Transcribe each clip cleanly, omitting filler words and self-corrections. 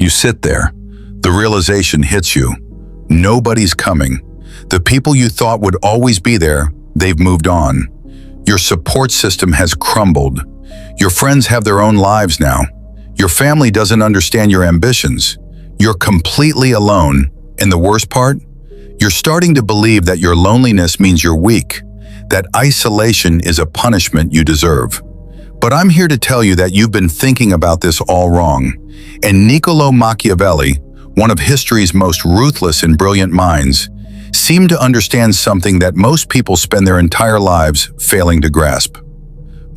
You sit there. The realization hits you. Nobody's coming. The people you thought would always be there, they've moved on. Your support system has crumbled. Your friends have their own lives now. Your family doesn't understand your ambitions. You're completely alone. And the worst part? You're starting to believe that your loneliness means you're weak, that isolation is a punishment you deserve. But I'm here to tell you that you've been thinking about this all wrong. And Niccolò Machiavelli, one of history's most ruthless and brilliant minds, seemed to understand something that most people spend their entire lives failing to grasp.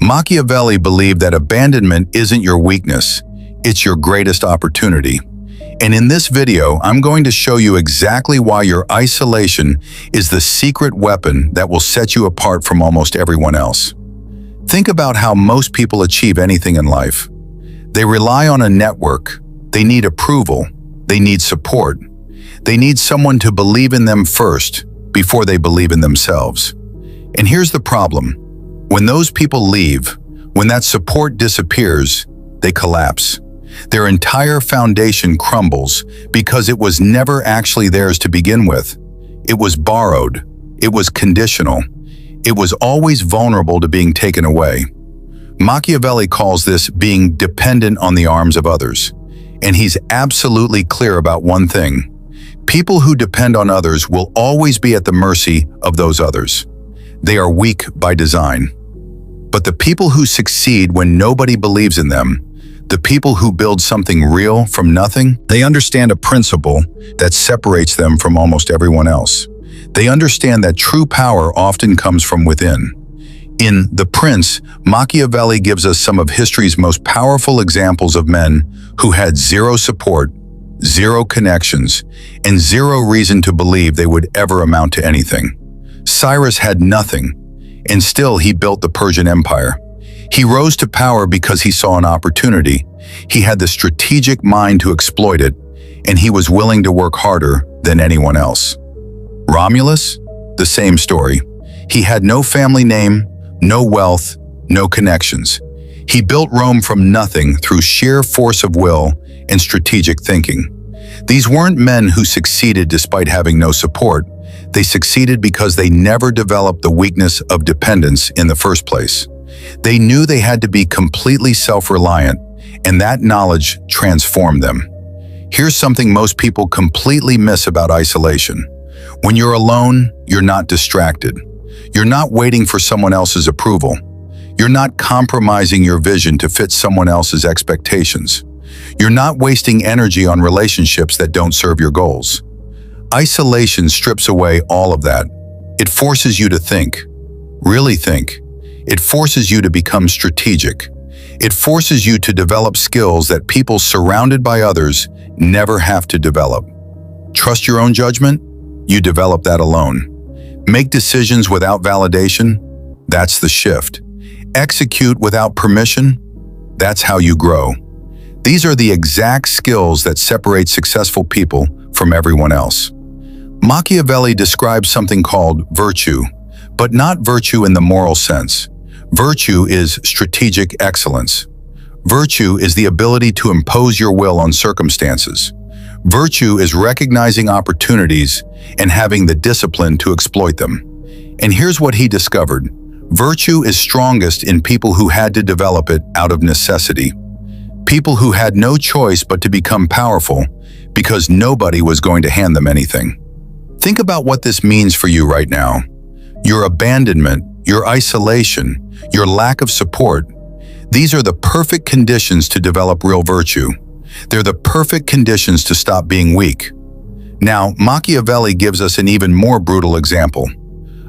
Machiavelli believed that abandonment isn't your weakness, it's your greatest opportunity. And in this video, I'm going to show you exactly why your isolation is the secret weapon that will set you apart from almost everyone else. Think about how most people achieve anything in life. They rely on a network. They need approval. They need support. They need someone to believe in them first before they believe in themselves. And here's the problem. When those people leave, when that support disappears, they collapse. Their entire foundation crumbles because it was never actually theirs to begin with. It was borrowed. It was conditional. It was always vulnerable to being taken away. Machiavelli calls this being dependent on the arms of others. And he's absolutely clear about one thing. People who depend on others will always be at the mercy of those others. They are weak by design. But the people who succeed when nobody believes in them, the people who build something real from nothing, they understand a principle that separates them from almost everyone else. They understand that true power often comes from within. In The Prince, Machiavelli gives us some of history's most powerful examples of men who had zero support, zero connections, and zero reason to believe they would ever amount to anything. Cyrus had nothing, and still he built the Persian Empire. He rose to power because he saw an opportunity. He had the strategic mind to exploit it, and he was willing to work harder than anyone else. Romulus? The same story. He had no family name, no wealth, no connections. He built Rome from nothing through sheer force of will and strategic thinking. These weren't men who succeeded despite having no support. They succeeded because they never developed the weakness of dependence in the first place. They knew they had to be completely self-reliant, and that knowledge transformed them. Here's something most people completely miss about isolation. When you're alone, you're not distracted. You're not waiting for someone else's approval. You're not compromising your vision to fit someone else's expectations. You're not wasting energy on relationships that don't serve your goals. Isolation strips away all of that. It forces you to think, really think. It forces you to become strategic. It forces you to develop skills that people surrounded by others never have to develop. Trust your own judgment? You develop that alone. Make decisions without validation? That's the shift. Execute without permission? That's how you grow. These are the exact skills that separate successful people from everyone else. Machiavelli describes something called virtue, but not virtue in the moral sense. Virtue is strategic excellence. Virtue is the ability to impose your will on circumstances. Virtue is recognizing opportunities and having the discipline to exploit them. And here's what he discovered. Virtue is strongest in people who had to develop it out of necessity. People who had no choice but to become powerful because nobody was going to hand them anything. Think about what this means for you right now. Your abandonment, your isolation, your lack of support, these are the perfect conditions to develop real virtue. They're the perfect conditions to stop being weak. Now, Machiavelli gives us an even more brutal example.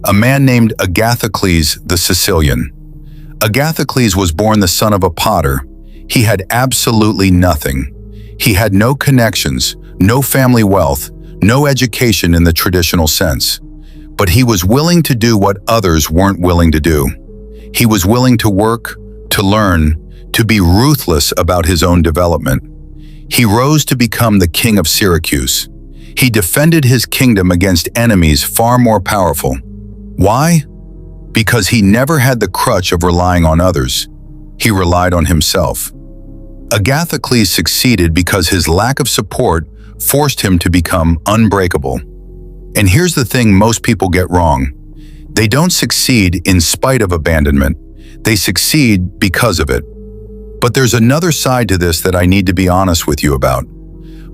A man named Agathocles the Sicilian. Agathocles was born the son of a potter. He had absolutely nothing. He had no connections, no family wealth, no education in the traditional sense. But he was willing to do what others weren't willing to do. He was willing to work, to learn, to be ruthless about his own development. He rose to become the king of Syracuse. He defended his kingdom against enemies far more powerful. Why? Because he never had the crutch of relying on others. He relied on himself. Agathocles succeeded because his lack of support forced him to become unbreakable. And here's the thing most people get wrong. They don't succeed in spite of abandonment. They succeed because of it. But there's another side to this that I need to be honest with you about.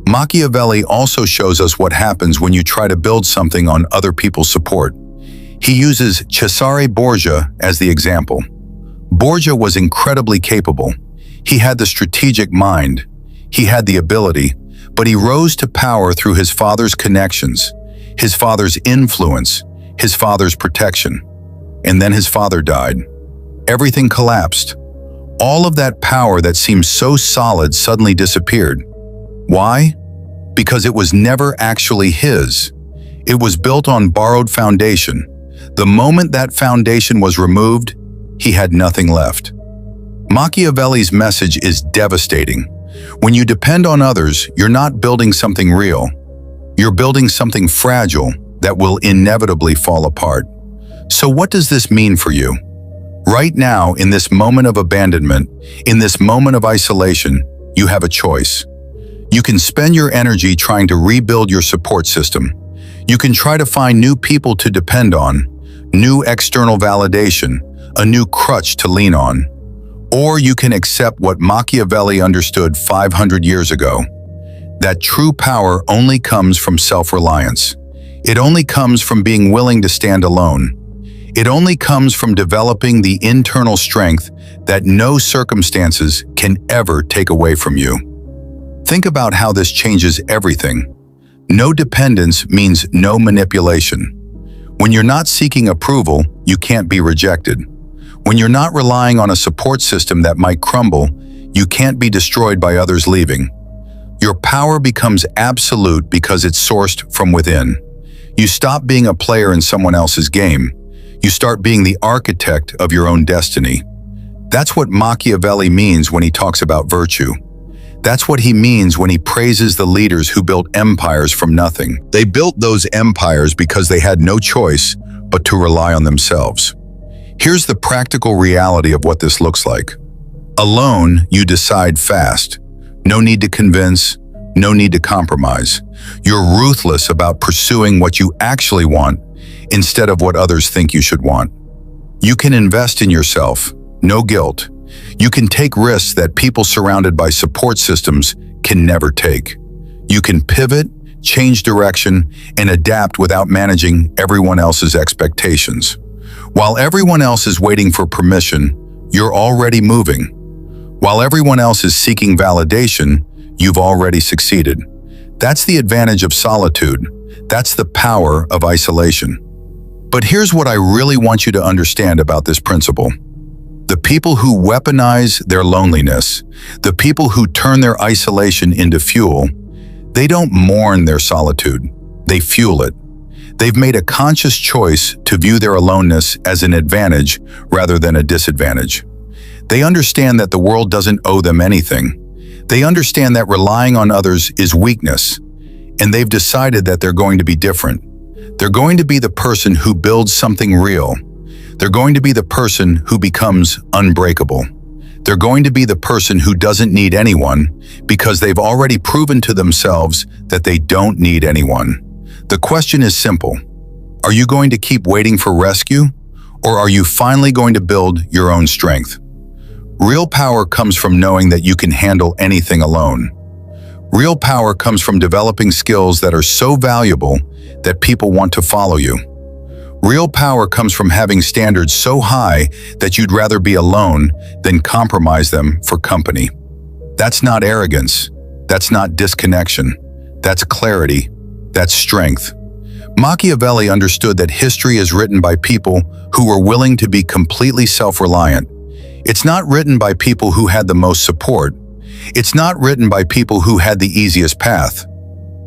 Machiavelli also shows us what happens when you try to build something on other people's support. He uses Cesare Borgia as the example. Borgia was incredibly capable. He had the strategic mind. He had the ability, but he rose to power through his father's connections, his father's influence, his father's protection. And then his father died. Everything collapsed. All of that power that seemed so solid suddenly disappeared. Why? Because it was never actually his. It was built on borrowed foundation. The moment that foundation was removed, he had nothing left. Machiavelli's message is devastating. When you depend on others, you're not building something real. You're building something fragile that will inevitably fall apart. So what does this mean for you? Right now, in this moment of abandonment, in this moment of isolation, you have a choice. You can spend your energy trying to rebuild your support system. You can try to find new people to depend on, new external validation, a new crutch to lean on. Or you can accept what Machiavelli understood 500 years ago, that true power only comes from self-reliance. It only comes from being willing to stand alone. It only comes from developing the internal strength that no circumstances can ever take away from you. Think about how this changes everything. No dependence means no manipulation. When you're not seeking approval, you can't be rejected. When you're not relying on a support system that might crumble, you can't be destroyed by others leaving. Your power becomes absolute because it's sourced from within. You stop being a player in someone else's game. You start being the architect of your own destiny. That's what Machiavelli means when he talks about virtue. That's what he means when he praises the leaders who built empires from nothing. They built those empires because they had no choice but to rely on themselves. Here's the practical reality of what this looks like. Alone, you decide fast. No need to convince, no need to compromise. You're ruthless about pursuing what you actually want instead of what others think you should want. You can invest in yourself, no guilt. You can take risks that people surrounded by support systems can never take. You can pivot, change direction, and adapt without managing everyone else's expectations. While everyone else is waiting for permission, you're already moving. While everyone else is seeking validation, you've already succeeded. That's the advantage of solitude. That's the power of isolation. But here's what I really want you to understand about this principle. The people who weaponize their loneliness, the people who turn their isolation into fuel, they don't mourn their solitude, they fuel it. They've made a conscious choice to view their aloneness as an advantage rather than a disadvantage. They understand that the world doesn't owe them anything. They understand that relying on others is weakness, and they've decided that they're going to be different. They're going to be the person who builds something real. They're going to be the person who becomes unbreakable. They're going to be the person who doesn't need anyone because they've already proven to themselves that they don't need anyone. The question is simple. Are you going to keep waiting for rescue, or are you finally going to build your own strength? Real power comes from knowing that you can handle anything alone. Real power comes from developing skills that are so valuable that people want to follow you. Real power comes from having standards so high that you'd rather be alone than compromise them for company. That's not arrogance. That's not disconnection. That's clarity. That's strength. Machiavelli understood that history is written by people who were willing to be completely self-reliant. It's not written by people who had the most support. It's not written by people who had the easiest path.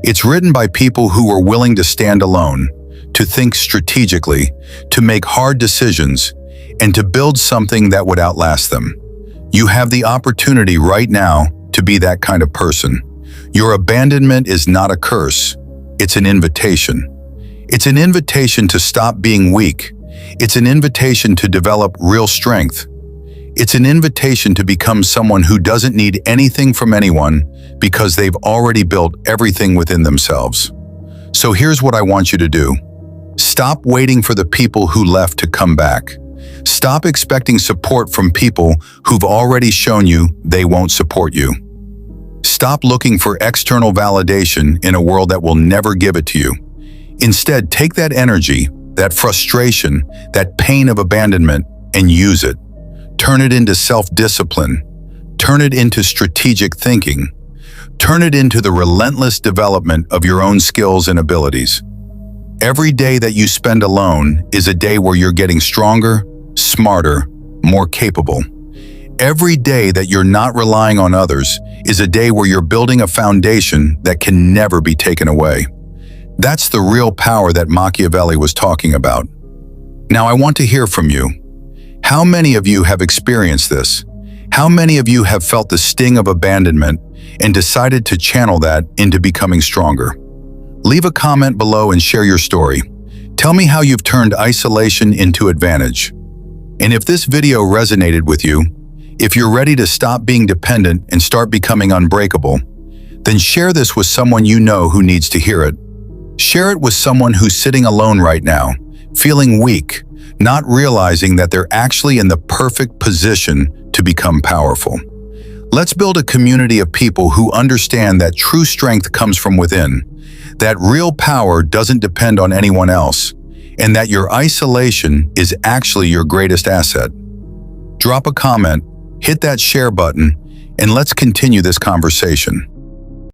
It's written by people who were willing to stand alone, to think strategically, to make hard decisions, and to build something that would outlast them. You have the opportunity right now to be that kind of person. Your abandonment is not a curse. It's an invitation. It's an invitation to stop being weak. It's an invitation to develop real strength. It's an invitation to become someone who doesn't need anything from anyone because they've already built everything within themselves. So here's what I want you to do. Stop waiting for the people who left to come back. Stop expecting support from people who've already shown you they won't support you. Stop looking for external validation in a world that will never give it to you. Instead, take that energy, that frustration, that pain of abandonment, and use it. Turn it into self-discipline. Turn it into strategic thinking. Turn it into the relentless development of your own skills and abilities. Every day that you spend alone is a day where you're getting stronger, smarter, more capable. Every day that you're not relying on others is a day where you're building a foundation that can never be taken away. That's the real power that Machiavelli was talking about. Now I want to hear from you. How many of you have experienced this? How many of you have felt the sting of abandonment and decided to channel that into becoming stronger? Leave a comment below and share your story. Tell me how you've turned isolation into advantage. And if this video resonated with you, if you're ready to stop being dependent and start becoming unbreakable, then share this with someone you know who needs to hear it. Share it with someone who's sitting alone right now, feeling weak, not realizing that they're actually in the perfect position to become powerful. Let's build a community of people who understand that true strength comes from within, that real power doesn't depend on anyone else, and that your isolation is actually your greatest asset. Drop a comment, hit that share button, and let's continue this conversation.